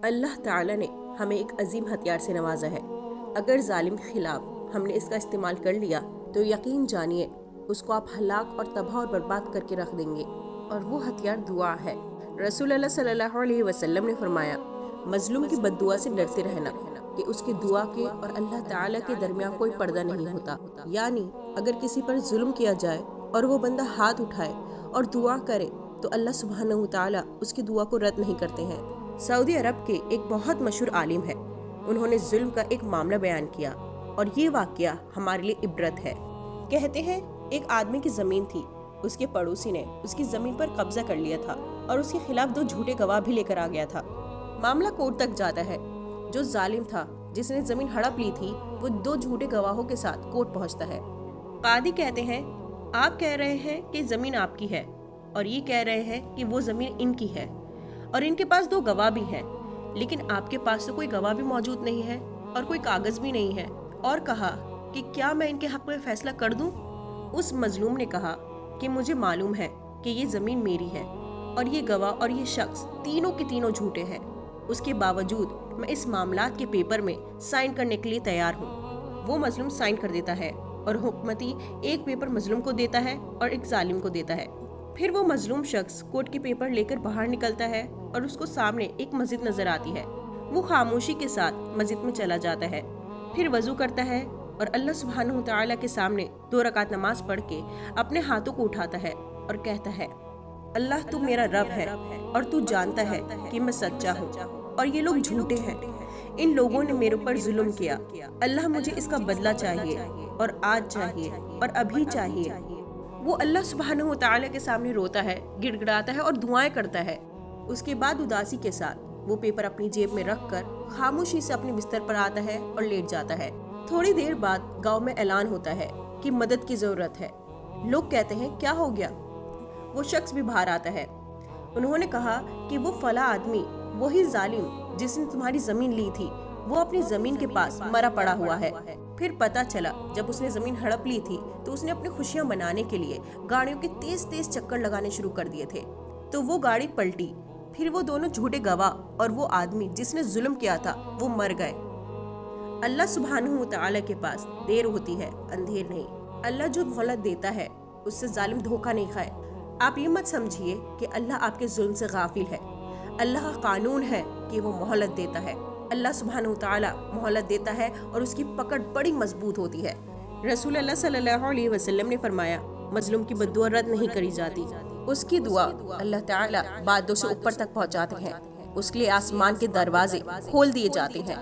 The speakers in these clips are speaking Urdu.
اللہ تعالیٰ نے ہمیں ایک عظیم ہتھیار سے نوازا ہے۔ اگر ظالم کے خلاف ہم نے اس کا استعمال کر لیا تو یقین جانیے اس کو آپ ہلاک اور تباہ اور برباد کر کے رکھ دیں گے، اور وہ ہتھیار دعا ہے۔ رسول اللہ صلی اللہ علیہ وسلم نے فرمایا، مظلوم کی بد دعا سے ڈرتے رہنا کہ اس کی دعا کے اور اللہ تعالیٰ کے درمیان کوئی پردہ نہیں ہوتا۔ یعنی اگر کسی پر ظلم کیا جائے اور وہ بندہ ہاتھ اٹھائے اور دعا کرے تو اللہ سبحانہ وتعالی اس کی دعا کو رد نہیں کرتے ہیں۔ سعودی عرب کے ایک بہت مشہور عالم ہے، انہوں نے ظلم کا ایک معاملہ بیان کیا اور یہ واقعہ ہمارے لیے عبرت ہے۔ کہتے ہیں ایک آدمی کی زمین تھی، اس کے پڑوسی نے اس کی زمین پر قبضہ کر لیا تھا اور اس کے خلاف 2 جھوٹے گواہ بھی لے کر آ گیا تھا۔ معاملہ کورٹ تک جاتا ہے۔ جو ظالم تھا جس نے زمین ہڑپ لی تھی وہ 2 جھوٹے گواہوں کے ساتھ کورٹ پہنچتا ہے۔ قاضی کہتے ہیں آپ کہہ رہے ہیں کہ زمین آپ کی ہے اور یہ کہہ رہے ہیں کہ وہ زمین ان کی ہے، اور ان کے پاس 2 گواہ بھی ہیں، لیکن آپ کے پاس تو کوئی گواہ بھی موجود نہیں ہے اور کوئی کاغذ بھی نہیں ہے، اور کہا کہ کیا میں ان کے حق میں فیصلہ کر دوں؟ اس مظلوم نے کہا کہ مجھے معلوم ہے کہ یہ زمین میری ہے اور یہ گواہ اور یہ شخص تینوں کے تینوں جھوٹے ہیں، اس کے باوجود میں اس معاملات کے پیپر میں سائن کرنے کے لیے تیار ہوں۔ وہ مظلوم سائن کر دیتا ہے اور حکمتی ایک پیپر مظلوم کو دیتا ہے اور ایک ظالم کو دیتا ہے۔ پھر وہ مظلوم شخص کورٹ کے پیپر لے کر باہر نکلتا ہے اور اس کو سامنے ایک مسجد نظر آتی ہے۔ وہ خاموشی کے ساتھ مسجد میں چلا جاتا ہے، پھر وضو کرتا ہے اور اللہ سبحانہ وتعالیٰ کے سامنے 2 رکعت نماز پڑھ کے اپنے ہاتھوں کو اٹھاتا ہے اور کہتا ہے، اللہ تو میرا رب ہے اور تو جانتا ہے کہ میں سچا ہوں اور یہ لوگ جھوٹے ہیں۔ ان لوگوں نے میرے اوپر ظلم کیا، اللہ مجھے اس کا بدلہ چاہیے، اور آج چاہیے اور ابھی چاہیے۔ وہ اللہ سبحانہ وتعالی کے سامنے روتا ہے، گڑ گڑاتا ہے اور دعائیں کرتا ہے۔ اس کے بعد اداسی کے ساتھ وہ پیپر اپنی جیب میں رکھ کر خاموشی سے اپنے بستر پر آتا ہے اور لیٹ جاتا ہے۔ تھوڑی دیر بعد گاؤں میں اعلان ہوتا ہے کہ مدد کی ضرورت ہے۔ لوگ کہتے ہیں کیا ہو گیا؟ وہ شخص بھی باہر آتا ہے۔ انہوں نے کہا کہ وہ فلاں آدمی، وہی ظالم جس نے تمہاری زمین لی تھی، وہ اپنی زمین کے پاس مرا پڑا ہوا ہے۔ پھر پتا چلا جب اس نے زمین ہڑپ لی تھی تو اس نے اپنی خوشیاں منانے کے لیے گاڑیوں کے تیز تیز چکر لگانے شروع کر دیے تھے، تو وہ گاڑی پلٹی، پھر وہ دونوں جھوٹے گواہ اور وہ آدمی جس نے ظلم کیا تھا وہ مر گئے۔ اللہ سبحانہ وتعالی کے پاس دیر ہوتی ہے، اندھیر نہیں۔ اللہ جو مہلت دیتا ہے اس سے ظالم دھوکہ نہیں کھائے۔ آپ یہ مت سمجھیے کہ اللہ آپ کے ظلم سے غافل ہے۔ اللہ کا قانون ہے کہ وہ مہلت دیتا ہے۔ اللہ سبحانہ وتعالی مہلت دیتا ہے اور اس کی پکڑ بڑی مضبوط ہوتی ہے۔ رسول اللہ صلی اللہ علیہ وسلم نے فرمایا، مظلوم کی بد دعا رد نہیں کری جاتی، اس کی دعا اللہ تعالی بادوں سے اوپر تک پہنچاتے ہیں، اس کے لیے آسمان کے دروازے کھول دیے جاتے ہیں،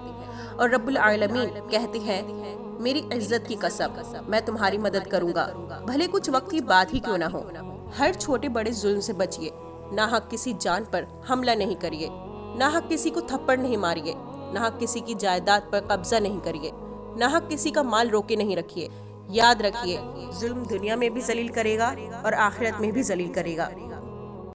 اور رب العالمین کہتے ہیں میری عزت کی قسم میں تمہاری مدد کروں گا، بھلے کچھ وقت کی بات ہی کیوں نہ ہو۔ ہر چھوٹے بڑے ظلم سے بچیے، ناحق کسی جان پر حملہ نہیں کریے، ناحق کسی کو تھپڑ نہیں ماریے، ناحق کسی کی جائیداد پر قبضہ نہیں کریے، ناحق کسی کا مال روکے نہیں رکھیے۔ یاد رکھیے ظلم دنیا میں بھی ذلیل کرے گا اور آخرت میں بھی ذلیل کرے گا۔